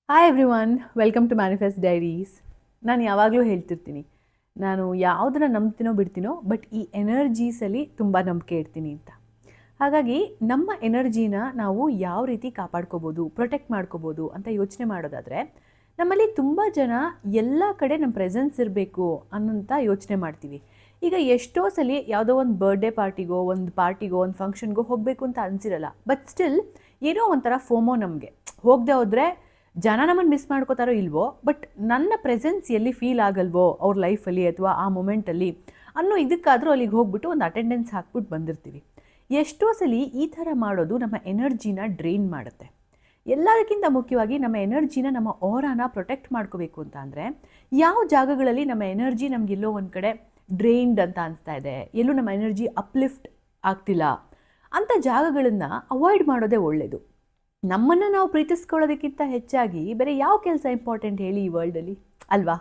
Hi everyone, welcome to manifest diaries. ನಾನು ಯಾವಾಗಲೂ ಹೇಳ್ತಿರ್ತೀನಿ, ನಾನು ಯಾವುದನ್ನ ನಂಬ್ತೀನೋ ಬಿಡ್ತೀನೋ, ಬಟ್ ಈ ಎನರ್ಜೀಸಲ್ಲಿ ತುಂಬ ನಂಬಿಕೆ ಇಡ್ತೀನಿ ಅಂತ. ಹಾಗಾಗಿ ನಮ್ಮ ಎನರ್ಜಿನ ನಾವು ಯಾವ ರೀತಿ ಕಾಪಾಡ್ಕೋಬೋದು, ಪ್ರೊಟೆಕ್ಟ್ ಮಾಡ್ಕೋಬೋದು ಅಂತ ಯೋಚನೆ ಮಾಡೋದಾದರೆ, ನಮ್ಮಲ್ಲಿ ತುಂಬ ಜನ ಎಲ್ಲ ಕಡೆ ನಮ್ಮ ಪ್ರೆಸೆನ್ಸ್ ಇರಬೇಕು ಅನ್ನೋಂಥ ಯೋಚನೆ ಮಾಡ್ತೀವಿ. ಈಗ ಎಷ್ಟೋ ಸಲ ಯಾವುದೋ ಒಂದು ಬರ್ಡೇ ಪಾರ್ಟಿಗೋ, ಒಂದು ಫಂಕ್ಷನ್ಗೋ ಹೋಗಬೇಕು ಅಂತ ಅನಿಸಿರಲ್ಲ. ಬಟ್ ಸ್ಟಿಲ್ ಏನೋ ಒಂಥರ ಫೋಮೋ ನಮಗೆ. ಹೋಗದೆ ಹೋದರೆ ಜನ ನಮ್ಮನ್ನು ಮಿಸ್ ಮಾಡ್ಕೋತಾರೋ ಇಲ್ವೋ, ಬಟ್ ನನ್ನ ಪ್ರೆಸೆನ್ಸ್ ಎಲ್ಲಿ ಫೀಲ್ ಆಗಲ್ವೋ ಅವ್ರ ಲೈಫಲ್ಲಿ ಅಥವಾ ಆ ಮೊಮೆಂಟಲ್ಲಿ ಅನ್ನೋ ಇದಕ್ಕಾದರೂ ಅಲ್ಲಿಗೆ ಹೋಗ್ಬಿಟ್ಟು ಒಂದು ಅಟೆಂಡೆನ್ಸ್ ಹಾಕ್ಬಿಟ್ಟು ಬಂದಿರ್ತೀವಿ. ಎಷ್ಟೋ ಸಲ ಈ ಥರ ಮಾಡೋದು ನಮ್ಮ ಎನರ್ಜಿನ ಡ್ರೈನ್ ಮಾಡುತ್ತೆ. ಎಲ್ಲದಕ್ಕಿಂತ ಮುಖ್ಯವಾಗಿ ನಮ್ಮ ಎನರ್ಜಿನ, ನಮ್ಮ ಓರಾನ ಪ್ರೊಟೆಕ್ಟ್ ಮಾಡ್ಕೋಬೇಕು ಅಂತ ಅಂದರೆ, ಯಾವ ಜಾಗಗಳಲ್ಲಿ ನಮ್ಮ ಎನರ್ಜಿ ನಮಗೆಲ್ಲೋ ಒಂದು ಕಡೆ ಡ್ರೈನ್ಡ್ ಅಂತ ಅನಿಸ್ತಾ ಇದೆ, ಎಲ್ಲೂ ನಮ್ಮ ಎನರ್ಜಿ ಅಪ್ಲಿಫ್ಟ್ ಆಗ್ತಿಲ್ಲ ಅಂಥ ಜಾಗಗಳನ್ನು ಅವಾಯ್ಡ್ ಮಾಡೋದೇ ಒಳ್ಳೆಯದು. ನಮ್ಮನ್ನು ನಾವು ಪ್ರೀತಿಸ್ಕೊಳ್ಳೋದಕ್ಕಿಂತ ಹೆಚ್ಚಾಗಿ ಬೇರೆ ಯಾವ ಕೆಲಸ ಇಂಪಾರ್ಟೆಂಟ್ ಹೇಳಿ ಈ ವರ್ಲ್ಡಲ್ಲಿ, ಅಲ್ವಾ?